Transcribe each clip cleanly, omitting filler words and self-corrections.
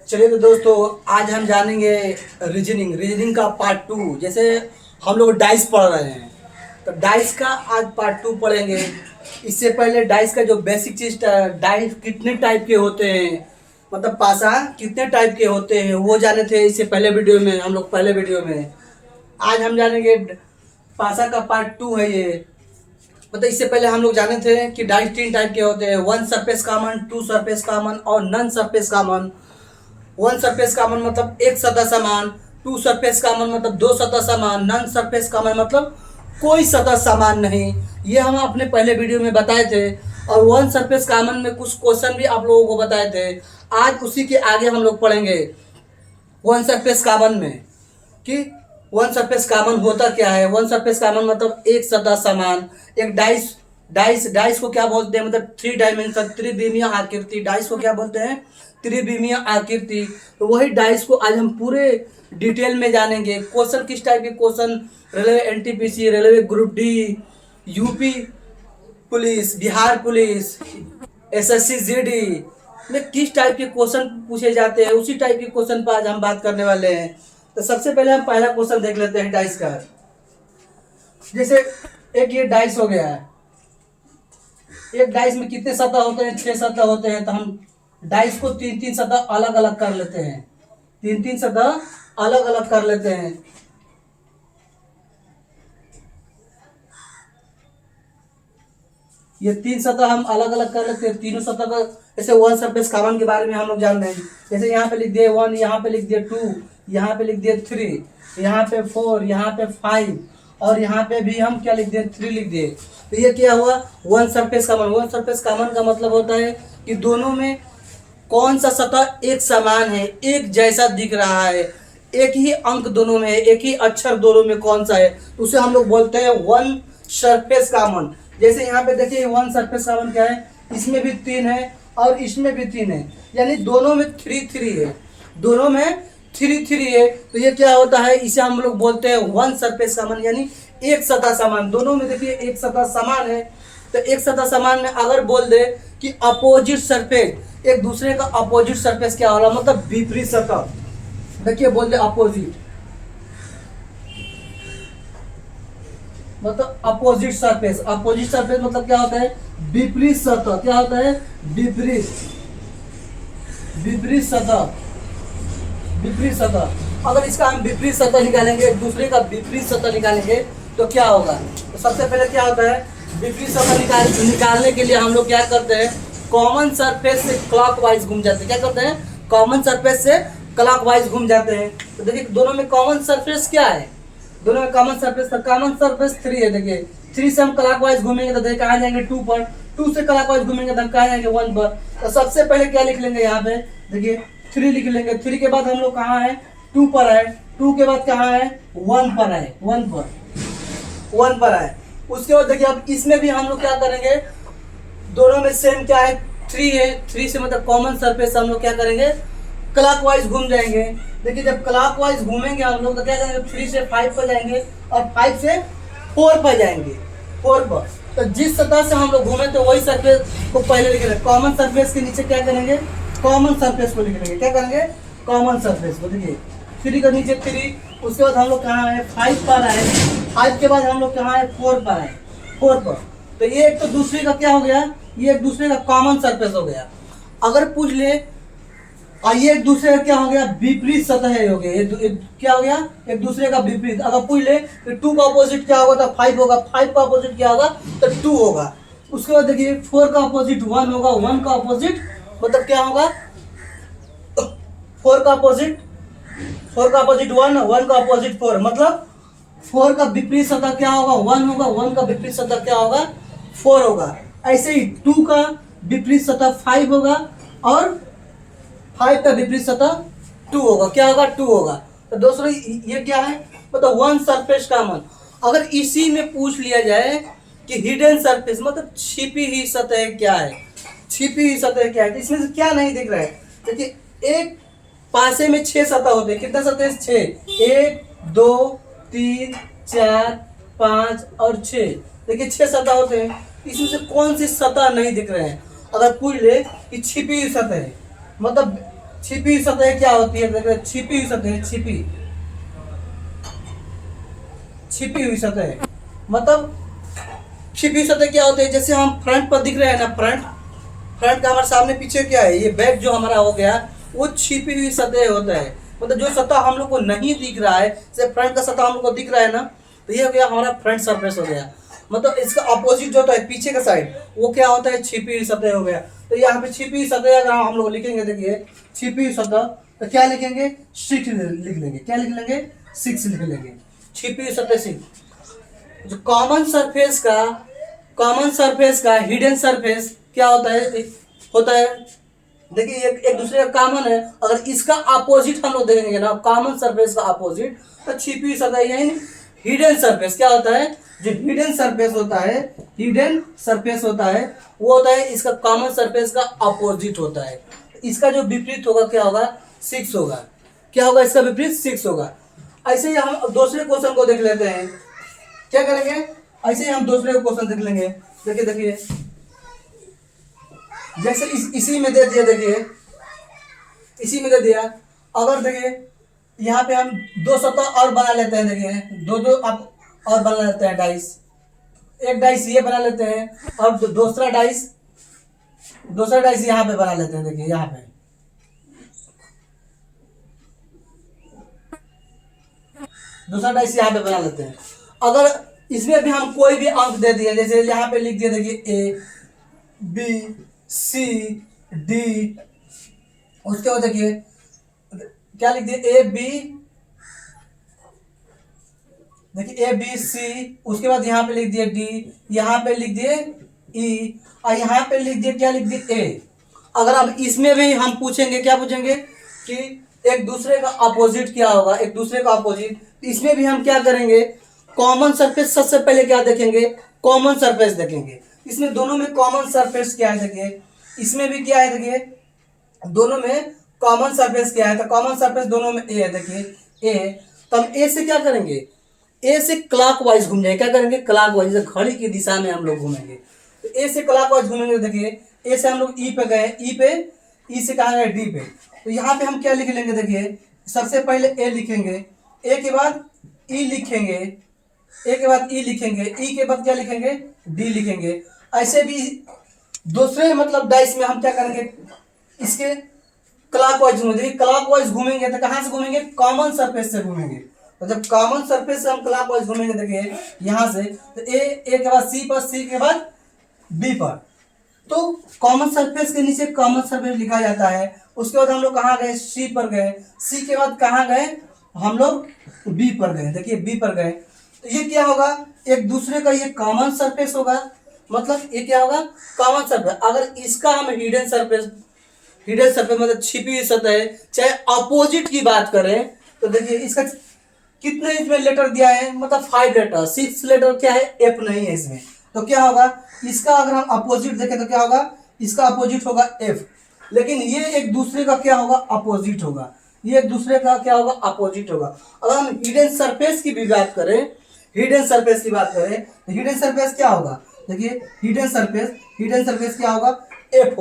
चलिए तो दोस्तों, आज हम जानेंगे रीजनिंग का पार्ट टू। जैसे हम लोग डाइस पढ़ रहे हैं तो डाइस का आज पार्ट टू पढ़ेंगे। इससे पहले डाइस का जो बेसिक चीज, डाइस कितने टाइप के होते हैं, मतलब पासा कितने टाइप के होते हैं वो जाने थे इससे पहले वीडियो में। हम लोग पहले वीडियो में आज हम जानेंगे पासा का पार्ट टू है ये। मतलब इससे पहले हम लोग जाने थे कि डाइस तीन टाइप के होते हैं, one surface common, two surface common और none surface common. One surface common मतलब एक सतह समान, टू सरफेस कॉमन मतलब दो सतह समान, नन सरफेस कॉमन मतलब कोई सतह समान नहीं। ये हम अपने पहले वीडियो में बताए थे। और वन सरफेस कॉमन में कुछ क्वेश्चन भी आप लोगों को बताए थे। आज उसी के आगे हम लोग पढ़ेंगे वन सरफेस कॉमन में कि वन सरफेस कॉमन होता क्या है। वन सरफेस कॉमन मतलब एक सतह समान, एक डाइस डाइस डाइस को क्या बोलते हैं, मतलब थ्री डायमेंशन, त्रिविमीय आकृति। डाइस को क्या बोलते हैं, त्रिविमीय आकृति। तो वही डाइस को आज हम पूरे डिटेल में जानेंगे। क्वेश्चन किस टाइप के question, railway NTPC, railway group D, UP police, Bihar police, SSC GD में किस टाइप के क्वेश्चन पूछे जाते हैं, उसी टाइप के क्वेश्चन पर आज हम बात करने वाले हैं। तो सबसे पहले हम पहला क्वेश्चन देख लेते हैं डाइस का। जैसे एक ये डाइस हो गया है, एक डाइस में कितने सतह होते हैं, 6 सतह होते हैं। तो हम डाइस को तीन तीन सतह अलग अलग कर लेते हैं, तीन तीन सतह अलग अलग कर लेते हैं। ये तीन सतह हम अलग अलग कर लेते हैं। तीनों सतह का जैसे वन सरफेस कॉमन के बारे में हम लोग जान रहे हैं। जैसे यहाँ पे लिख दिए 1, यहाँ पे लिख दिए 2, यहाँ पे लिख दिए 3, यहाँ पे 4, यहाँ पे 5 और यहाँ पे भी हम क्या लिख दिए, 3 लिख दिए। तो ये क्या हुआ, one surface common. One surface common का मतलब होता है कि दोनों में कौन सा सतह एक समान है, एक जैसा दिख रहा है, एक ही अंक दोनों में है, एक ही अक्षर दोनों में कौन सा है, तो उसे हम लोग बोलते हैं वन सरफेस कॉमन। जैसे यहाँ पे देखिए वन सरफेस कॉमन क्या है, इसमें भी 3 है और इसमें भी 3 है, यानी दोनों में 3 3 है, दोनों में 3 3 है। तो ये क्या होता है, इसे हम लोग बोलते हैं वन सरफेस कॉमन, यानी एक सतह समान। दोनों में देखिए एक सतह समान है। तो एक सतह समान में अगर बोल दे कि अपोजिट सरफेस, एक दूसरे का अपोजिट सरफेस क्या होला, मतलब विपरीत सतह। देखिए बोल दे अपोजिट, मतलब अपोजिट सरफेस। अपोजिट सरफेस मतलब क्या होता है, विपरीत सतह। क्या होता है, विपरीत सतह, विपरीत सतह। अगर इसका हम विपरीत सतह निकालेंगे, एक दूसरे का विपरीत सतह निकालेंगे तो क्या होगा। तो सबसे पहले क्या होता है, विपरीत सतह निकालने के लिए हम लोग क्या करते हैं, कॉमन सरफेस से क्लॉकवाइज घूम जाते हैं। क्या करते हैं, कॉमन सरफेस से क्लॉकवाइज घूम जाते हैं। तो देखिए दोनों में कॉमन सरफेस क्या है, दोनों में कॉमन सरफेस, कॉमन सरफेस 3 है। देखिए 3 से हम क्लॉकवाइज घूमेंगे तो देखिए कहाँ जाएंगे, 2 पर। 2 से क्लॉकवाइज घूमेंगे तो हम कहाँ जाएंगे, 1 पर। तो सबसे पहले क्या लिख लेंगे, यहाँ पे देखिए 3 लिख लेंगे। 3 के बाद हम लोग कहाँ है, 2 पर है। 2 के बाद कहाँ है, 1 पर है, 1 पर है। उसके बाद देखिए अब इसमें भी हम लोग क्या करेंगे, दोनों में सेम क्या है, 3 है। 3 से मतलब कॉमन सरफेस हम लोग क्या करेंगे, क्लॉकवाइज घूम जाएंगे। देखिए जब क्लॉकवाइज घूमेंगे हम लोग तो क्या करेंगे, 3 से 5 पर जाएंगे और 5 से 4 पर जाएंगे, 4 पर। तो जिस सतह से हम लोग घूमे तो वही सरफेस को पहले लिख लेंगे। कॉमन सरफेस के नीचे क्या करेंगे, कॉमन सरफेस को लिख लेंगे। क्या करेंगे, कॉमन सरफेस को। देखिए 3 के नीचे 3, उसके बाद हम लोग कहाँ है, 5 पर आए। 5 के बाद हम लोग कहाँ है, 4 पर आए, 4 पर। तो ये एक तो दूसरे का क्या हो गया, ये एक दूसरे का कॉमन सरफेस हो गया। अगर पूछ ले और ये एक दूसरे का क्या हो गया, विपरीत सतह हो गया। ये क्या हो गया, एक दूसरे का विपरीत। अगर पूछ ले कि 2 का अपोजिट क्या होगा तो 5 होगा, 5 का अपोजिट क्या होगा तो 2 होगा। उसके बाद देखिए 4 का अपोजिट 1 होगा, 1 का अपोजिट मतलब क्या होगा, 4 का अपोजिट 1, 1 का अपोजिट 4, मतलब 4 का विपरीत सतह क्या होगा, 1 होगा, 1 का विपरीत सतह क्या होगा, 4 होगा। ऐसे ही 2 का विपरीत सतह 5 होगा और 5 का विपरीत सतह 2 होगा। क्या होगा, 2 होगा। तो दोस्तों ये क्या है, मतलब वन सरफेस कॉमन। अगर इसी में पूछ लिया जाए कि हिडन सरफेस मतलब छिपी हुई सतह क्या है, छिपी हुई सतह क्या है, तो इसमें से क्या नहीं दिख रहा है। देखिए एक पासे में 6 सतह होते हैं। कितने सतह, 6, 1 2 3 4 5 और 6। देखिए 6 सतह होते हैं। इसमें से कौन सी सतह नहीं दिख रहे हैं। अगर पूछ ले कि छिपी हुई सतह है, मतलब छिपी हुई सतह क्या होती है? देखिए छिपी हुई सतह, छिपी हुई सतह मतलब छिपी हुई सतह क्या होती है? जैसे हम फ्रंट पर दिख रहे हैं ना, फ्रंट का हमारे सामने पीछे क्या है, ये बैक जो हमारा हो गया वो छिपी हुई सतह होता है। मतलब जो सतह हम लोग को नहीं दिख रहा है, जैसे फ्रंट का सतह हम लोग को दिख रहा है ना, तो ये हो गया हमारा फ्रंट सरफेस हो गया। मतलब इसका अपोजिट जो होता है पीछे का साइड, वो क्या होता है? छिपी हुई सतह हो गया। तो यहाँ पे छिपी हुई सतह अगर हम लोग लिखेंगे, देखिए छिपी हुई सतह, तो क्या लिखेंगे? 6 लिख लेंगे। क्या लिख लेंगे? 6 लिख लेंगे। छिपी हुई सतह 6। जो कॉमन सरफेस का हिडन सरफेस क्या होता है? देखिए एक दूसरे का कॉमन है, अगर इसका अपोजिट हम लोग देखेंगे ना, कॉमन सरफेस का अपोजिट, तो छिपी हुई सतह यानी हिडन सरफेस क्या होता है? जो हिडन सरफेस होता है वो होता है इसका कॉमन सरफेस का अपोजिट होता है। इसका जो विपरीत होगा क्या होगा? 6 होगा। क्या होगा? इसका विपरीत 6 होगा। ऐसे ही हम दूसरे क्वेश्चन को देख लेते हैं। क्या करेंगे? ऐसे ही हम दूसरे क्वेश्चन देख लेंगे। देखिए जैसे इसी में दे दिया, देखिए इसी में दे दिया। अगर देखिए यहाँ पे हम 2 सतह और बना लेते हैं। देखिए दो अब और बना लेते हैं डाइस। एक डाइस ये बना लेते हैं और दूसरा डाइस यहाँ पे बना लेते हैं। देखिए यहाँ पे दूसरा डाइस यहाँ पे बना लेते हैं। अगर इसमें भी हम कोई भी अंक दे दिए, जैसे यहाँ पे लिख दिया, देखिए A B C D, उसके बाद देखिए क्या लिख दिए? A B, देखिए A B C, उसके बाद यहाँ पे लिख दिए D, यहाँ पे लिख दिए E, और यहाँ पे लिख दिए, क्या लिख दिए? A। अगर अब इसमें भी हम पूछेंगे, क्या पूछेंगे कि एक दूसरे का अपोजिट क्या होगा, एक दूसरे का अपोजिट, इसमें भी हम क्या करेंगे? कॉमन सरफेस सबसे पहले क्या देखेंगे? कॉमन सरफेस देखेंगे। इसमें दोनों में कॉमन सरफेस क्या है? देखिए इसमें भी क्या है? देखिए दोनों में कॉमन सरफेस क्या है? तो कॉमन सरफेस दोनों में ए है। देखिए ए, तो हम ए से क्या करेंगे? ए से क्लॉकवाइज घूम जाएंगे। क्या करेंगे? क्लॉकवाइज, घड़ी की दिशा में हम लोग घूमेंगे। तो ए से क्लॉकवाइज घूमेंगे। देखिए ए से हम लोग ई पे गए, ई से कहाँ गए? डी पे। तो यहाँ पे हम क्या लिख लेंगे? देखिए सबसे पहले ए लिखेंगे, ए के बाद ई लिखेंगे, ए के बाद ई लिखेंगे, ई के बाद क्या लिखेंगे? डी लिखेंगे। ऐसे भी दूसरे मतलब डाइस में हम क्या करेंगे? इसके क्लॉकवाइज घूमेंगे। क्लॉकवाइज घूमेंगे तो कहाँ से घूमेंगे? कॉमन सरफेस से घूमेंगे। तो जब कॉमन सरफेस से हम क्लॉकवाइज घूमेंगे, देखिए यहाँ से, तो ए के बाद सी पर, सी के बाद बी पर, तो कॉमन सरफेस के नीचे कॉमन सरफेस लिखा जाता है। उसके बाद हम लोग कहाँ गए? सी पर गए। सी के बाद कहाँ गए? हम लोग बी पर गए। देखिए बी पर गए, तो ये क्या होगा? एक दूसरे का ये कॉमन सरफेस होगा। मतलब ये क्या होगा? Common surface. अगर इसका हम हिडन सरफेस मतलब छिपी हुई सतह है, चाहे अपोजिट की बात करें, तो देखिए इसका कितने इसमें लेटर दिया है? मतलब 5 लेटर, 6 लेटर क्या है? एफ नहीं है इसमें। तो क्या होगा? इसका अगर हम अपोजिट देखें तो क्या होगा? इसका अपोजिट होगा एफ। लेकिन ये एक दूसरे का क्या होगा? अपोजिट होगा। ये एक दूसरे का क्या होगा? अपोजिट होगा। अगर हम हिडन सरफेस की भी बात करें, तो हिडन सरफेस क्या होगा? देखिए हिडन सरफेस क्या होगा? एफ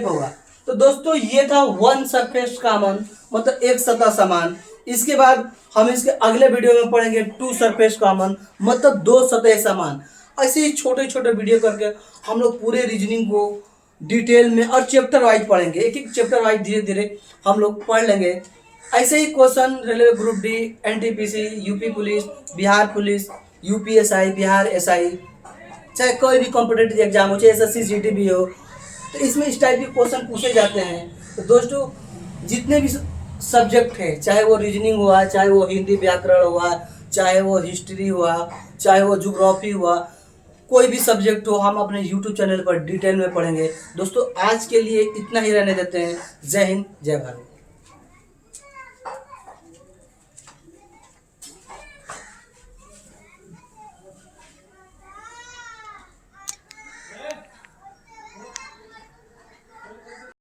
होगा। तो दोस्तों ये था वन सरफेस कॉमन, मतलब एक सतह समान। इसके बाद हम इसके अगले वीडियो में पढ़ेंगे 2 सरफेस कॉमन, मतलब 2 सतह समान। ऐसे ही छोटे छोटे वीडियो करके हम लोग पूरे रीजनिंग को डिटेल में और चैप्टर वाइज पढ़ेंगे। एक एक चैप्टर वाइज धीरे धीरे हम लोग पढ़ लेंगे। ऐसे ही question railway group D, NTPC, UP police, Bihar police, UPSI, Bihar SI, चाहे कोई भी कॉम्पिटेटिव एग्जाम हो, चाहे एसएससी जीडी हो, तो इसमें इस टाइप के क्वेश्चन पूछे जाते हैं। तो दोस्तों जितने भी सब्जेक्ट है, चाहे वो रीजनिंग हुआ, चाहे वो हिंदी व्याकरण हुआ, चाहे वो हिस्ट्री हुआ, चाहे वो ज्योग्राफी हुआ, कोई भी सब्जेक्ट हो, हम अपने यूट्यूब चैनल पर डिटेल में पढ़ेंगे। दोस्तों आज के लिए इतना ही रहने देते हैं। जय हिंद, जय भारत।